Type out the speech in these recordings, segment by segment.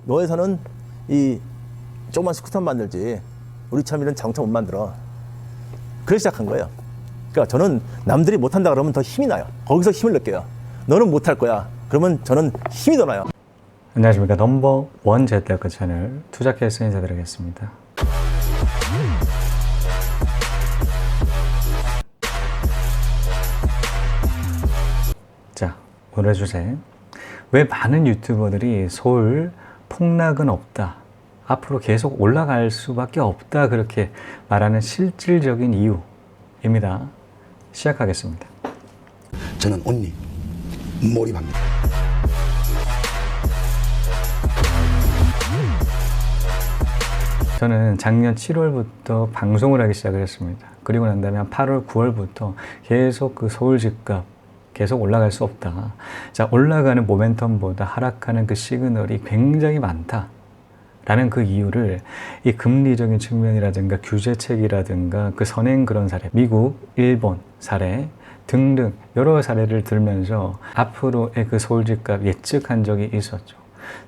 너에서는 이 조그만 스쿠터 만들지 우리 참 이런 자동차 못 만들어. 그래서 시작한 거예요. 그러니까 저는 남들이 못한다 그러면 더 힘이 나요. 거기서 힘을 느껴요. 너는 못할 거야. 그러면 저는 힘이 더 나요. 안녕하십니까. 넘버원 재테크 채널 투자캐스터 인사드리겠습니다. 자, 오늘의 주제. 왜 많은 유튜버들이 서울 폭락은 없다, 앞으로 계속 올라갈 수밖에 없다, 그렇게 말하는 실질적인 이유입니다. 시작하겠습니다. 저는 온리 몰입합니다. 저는 작년 7월부터 방송을 하기 시작을 했습니다. 그리고 난 다음에 한 8월, 9월부터 계속 그 서울 집값 계속 올라갈 수 없다. 자, 올라가는 모멘텀보다 하락하는 그 시그널이 굉장히 많다. 라는 그 이유를 이 금리적인 측면이라든가 규제책이라든가 그 선행 그런 사례, 미국, 일본 사례 등등 여러 사례를 들면서 앞으로의 그 서울 집값 예측한 적이 있었죠.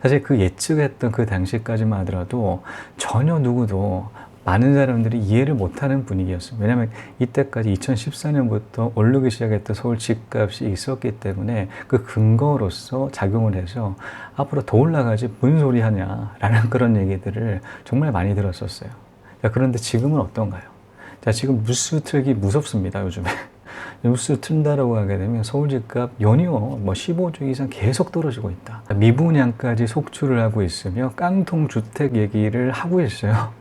사실 그 예측했던 그 당시까지만 하더라도 전혀 누구도 많은 사람들이 이해를 못하는 분위기였어요. 왜냐하면 이때까지 2014년부터 오르기 시작했던 서울 집값이 있었기 때문에 그 근거로서 작용을 해서 앞으로 더 올라가지 뭔 소리 하냐라는 그런 얘기들을 정말 많이 들었었어요. 자, 그런데 지금은 어떤가요? 자, 지금 뉴스 틀기 무섭습니다, 요즘에. 뉴스 튼다라고 하게 되면 서울 집값 연이어 15주 이상 계속 떨어지고 있다. 미분양까지 속출을 하고 있으며 깡통 주택 얘기를 하고 있어요.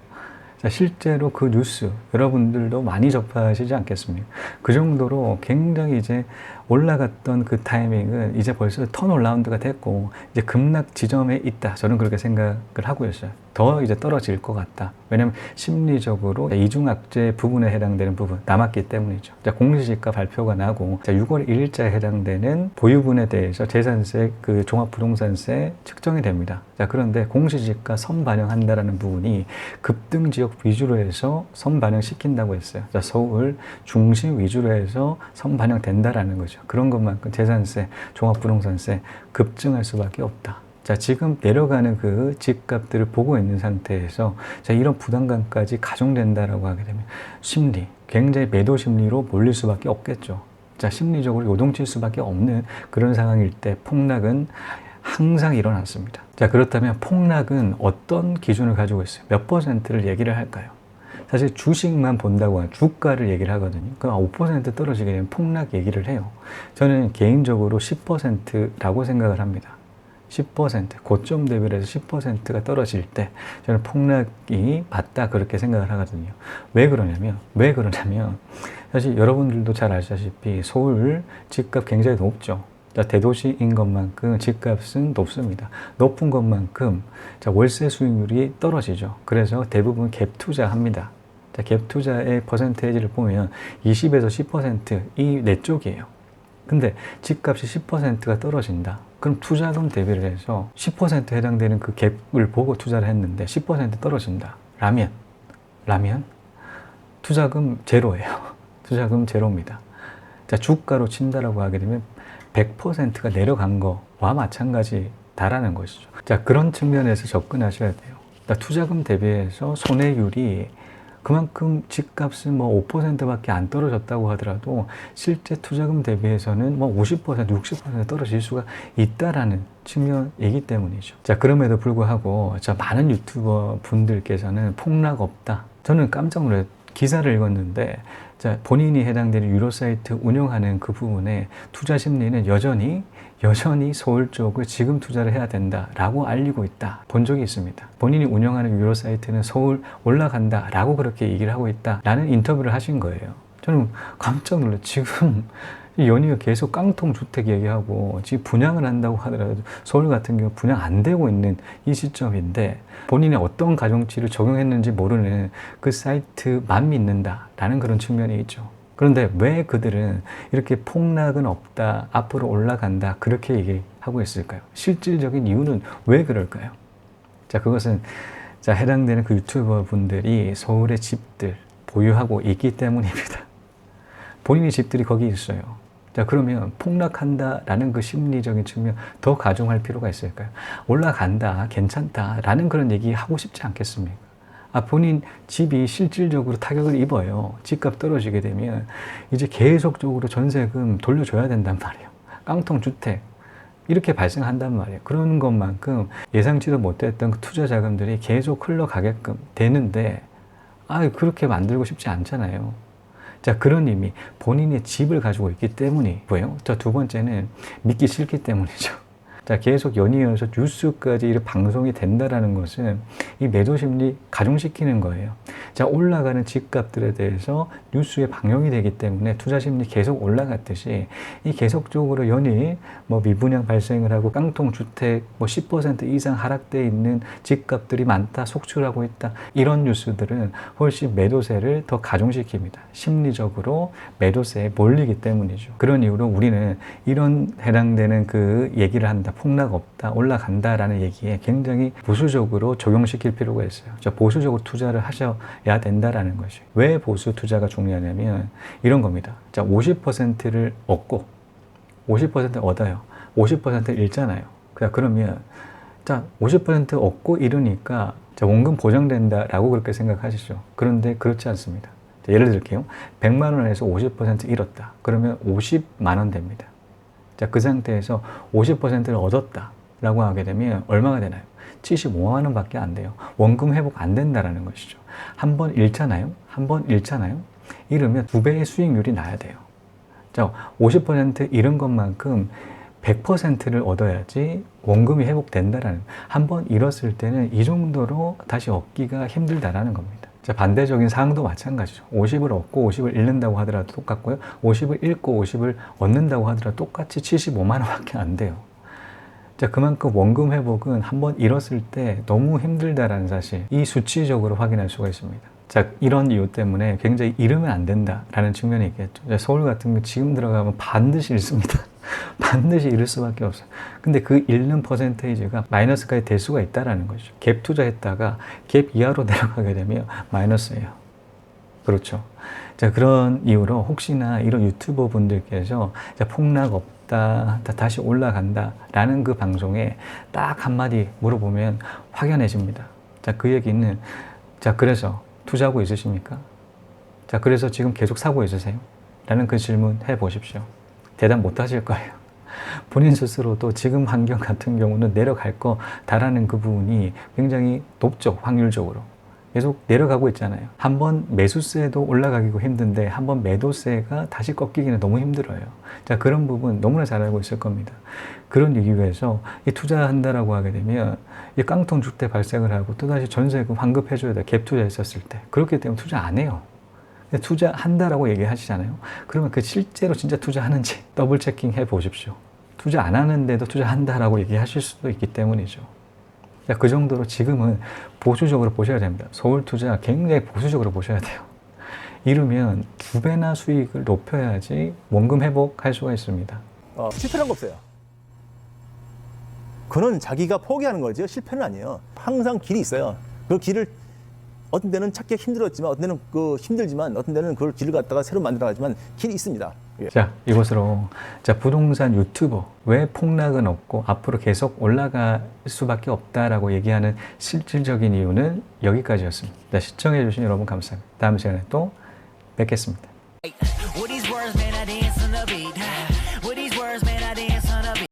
자, 실제로 그 뉴스 여러분들도 많이 접하시지 않겠습니까? 그 정도로 굉장히 이제 올라갔던 그 타이밍은 이제 벌써 턴어라운드가 됐고 이제 급락 지점에 있다. 저는 그렇게 생각을 하고 있어요. 더 이제 떨어질 것 같다. 왜냐하면 심리적으로 이중악재 부분에 해당되는 부분 남았기 때문이죠. 자, 공시지가 발표가 나고 자, 6월 1일자에 해당되는 보유분에 대해서 재산세, 그 종합부동산세 측정이 됩니다. 자, 그런데 공시지가 선반영한다라는 부분이 급등 지역 위주로 해서 선반영시킨다고 했어요. 자, 서울 중심 위주로 해서 선반영된다라는 거죠. 그런 것만큼 재산세, 종합부동산세 급증할 수밖에 없다. 자, 지금 내려가는 그 집값들을 보고 있는 상태에서 자, 이런 부담감까지 가중된다라고 하게 되면 심리, 굉장히 매도 심리로 몰릴 수밖에 없겠죠. 자, 심리적으로 요동칠 수밖에 없는 그런 상황일 때 폭락은 항상 일어났습니다. 자, 그렇다면 폭락은 어떤 기준을 가지고 있어요? 몇 퍼센트를 얘기를 할까요? 사실 주식만 본다고 하면 주가를 얘기를 하거든요. 그럼 5% 떨어지게 되면 폭락 얘기를 해요. 저는 개인적으로 10%라고 생각을 합니다. 10%, 고점 대비를 해서 10%가 떨어질 때 저는 폭락이 맞다 그렇게 생각을 하거든요. 왜 그러냐면 사실 여러분들도 잘 아시다시피 서울 집값 굉장히 높죠. 자, 대도시인 것만큼 집값은 높습니다. 높은 것만큼 자, 월세 수익률이 떨어지죠. 그래서 대부분 갭 투자합니다. 자, 갭 투자의 퍼센테이지를 보면 20에서 10%이 내 쪽이에요. 근데 집값이 10%가 떨어진다. 그럼 투자금 대비를 해서 10% 해당되는 그 갭을 보고 투자를 했는데 10% 떨어진다. 라면 투자금 제로예요. 투자금 제로입니다. 자, 주가로 친다라고 하게 되면 100%가 내려간 거와 마찬가지다라는 것이죠. 자, 그런 측면에서 접근하셔야 돼요. 투자금 대비해서 손해율이 그만큼 집값은 5%밖에 안 떨어졌다고 하더라도 실제 투자금 대비해서는 50%, 60% 떨어질 수가 있다라는 측면이기 때문이죠. 자, 그럼에도 불구하고 자, 많은 유튜버 분들께서는 폭락 없다. 저는 깜짝 놀랐어요. 기사를 읽었는데 자, 본인이 해당되는 유료 사이트 운영하는 그 부분에 투자 심리는 여전히 서울 쪽을 지금 투자를 해야 된다라고 알리고 있다. 본 적이 있습니다. 본인이 운영하는 유료 사이트는 서울 올라간다라고 그렇게 얘기를 하고 있다라는 인터뷰를 하신 거예요. 저는 깜짝 놀랐어요. 지금 연이어 계속 깡통 주택 얘기하고 지금 분양을 한다고 하더라도 서울 같은 경우 분양 안 되고 있는 이 시점인데 본인이 어떤 가중치를 적용했는지 모르는 그 사이트만 믿는다라는 그런 측면이 있죠. 그런데 왜 그들은 이렇게 폭락은 없다, 앞으로 올라간다 그렇게 얘기하고 있을까요? 실질적인 이유는 왜 그럴까요? 자, 그것은 자, 해당되는 그 유튜버 분들이 서울의 집들 보유하고 있기 때문입니다. 본인의 집들이 거기 있어요. 자, 그러면 폭락한다라는 그 심리적인 측면 더 가중할 필요가 있을까요? 올라간다, 괜찮다라는 그런 얘기 하고 싶지 않겠습니까? 본인 집이 실질적으로 타격을 입어요. 집값 떨어지게 되면 이제 계속적으로 전세금 돌려줘야 된단 말이에요. 깡통 주택. 이렇게 발생한단 말이에요. 그런 것만큼 예상치도 못했던 그 투자 자금들이 계속 흘러가게끔 되는데, 그렇게 만들고 싶지 않잖아요. 자, 그런 의미, 본인의 집을 가지고 있기 때문이고요. 자, 두 번째는 믿기 싫기 때문이죠. 자, 계속 연이어서 뉴스까지 이렇게 방송이 된다라는 것은 이 매도 심리 가중시키는 거예요. 자, 올라가는 집값들에 대해서 뉴스에 방영이 되기 때문에 투자 심리 계속 올라갔듯이 이 계속적으로 연일 미분양 발생을 하고 깡통 주택 10% 이상 하락돼 있는 집값들이 많다, 속출하고 있다. 이런 뉴스들은 훨씬 매도세를 더 가중시킵니다. 심리적으로 매도세에 몰리기 때문이죠. 그런 이유로 우리는 이런 해당되는 그 얘기를 한다. 폭락 없다, 올라간다라는 얘기에 굉장히 보수적으로 적용시킬 필요가 있어요. 보수적으로 투자를 하셔야 된다라는 것이. 왜 보수 투자가 중요하냐면 이런 겁니다. 자, 50%를 얻고 50% 얻어요. 50% 잃잖아요. 그러면 자, 50% 얻고 잃으니까 자, 원금 보장된다라고 그렇게 생각하시죠. 그런데 그렇지 않습니다. 자, 예를 들게요. 100만 원에서 50% 잃었다. 그러면 50만 원 됩니다. 자, 그 상태에서 50%를 얻었다라고 하게 되면 얼마가 되나요? 75만 원밖에 안 돼요. 원금 회복 안 된다라는 것이죠. 한 번 잃잖아요. 한 번 잃잖아요. 잃으면 2배의 수익률이 나야 돼요. 자, 50% 잃은 것만큼 100%를 얻어야지 원금이 회복된다라는. 한 번 잃었을 때는 이 정도로 다시 얻기가 힘들다라는 겁니다. 자, 반대적인 상황도 마찬가지죠. 50을 얻고 50을 잃는다고 하더라도 똑같고요. 50을 잃고 50을 얻는다고 하더라도 똑같이 75만 원밖에 안 돼요. 자, 그만큼 원금 회복은 한번 잃었을 때 너무 힘들다라는 사실, 이 수치적으로 확인할 수가 있습니다. 자, 이런 이유 때문에 굉장히 잃으면 안 된다라는 측면이 있겠죠. 자, 서울 같은 경우 지금 들어가면 반드시 잃습니다. 반드시 잃을 수밖에 없어요. 근데 그 잃는 퍼센테이지가 마이너스까지 될 수가 있다는 거죠. 갭 투자했다가 갭 이하로 내려가게 되면 마이너스예요. 그렇죠. 자, 그런 이유로 혹시나 이런 유튜버 분들께서 자, 폭락 없다, 다시 올라간다 라는 그 방송에 딱 한마디 물어보면 확연해집니다. 자, 그 얘기는 자, 그래서 투자하고 있으십니까? 자, 그래서 지금 계속 사고 있으세요? 라는 그 질문 해보십시오. 대답 못 하실 거예요. 본인 스스로도 지금 환경 같은 경우는 내려갈 거다라는 그 부분이 굉장히 높죠. 확률적으로. 계속 내려가고 있잖아요. 한번 매수세도 올라가기가 힘든데 한번 매도세가 다시 꺾이기는 너무 힘들어요. 자, 그런 부분 너무나 잘 알고 있을 겁니다. 그런 이유에서 이 투자한다라고 하게 되면 이 깡통 주택 발생을 하고 또다시 전세금 환급해줘야 돼. 갭 투자했었을 때. 그렇기 때문에 투자 안 해요. 투자한다라고 얘기하시잖아요. 그러면 그 실제로 진짜 투자하는지 더블 체킹 해 보십시오. 투자 안 하는데도 투자한다라고 얘기하실 수도 있기 때문이죠. 그 정도로 지금은 보수적으로 보셔야 됩니다. 서울 투자 굉장히 보수적으로 보셔야 돼요. 이러면 2배나 수익을 높여야지 원금 회복할 수가 있습니다. 실패란 거 없어요. 그는 자기가 포기하는 거죠. 실패는 아니에요. 항상 길이 있어요. 그 길을 어떤 데는 찾기 힘들었지만 어떤 데는 힘들지만 어떤 데는 그걸 길을 갖다가 새로 만들어가지만 길이 있습니다. 예. 자, 이것으로 자, 부동산 유튜버 왜 폭락은 없고 앞으로 계속 올라갈 수밖에 없다라고 얘기하는 실질적인 이유는 여기까지였습니다. 시청해 주신 여러분 감사합니다. 다음 시간에 또 뵙겠습니다.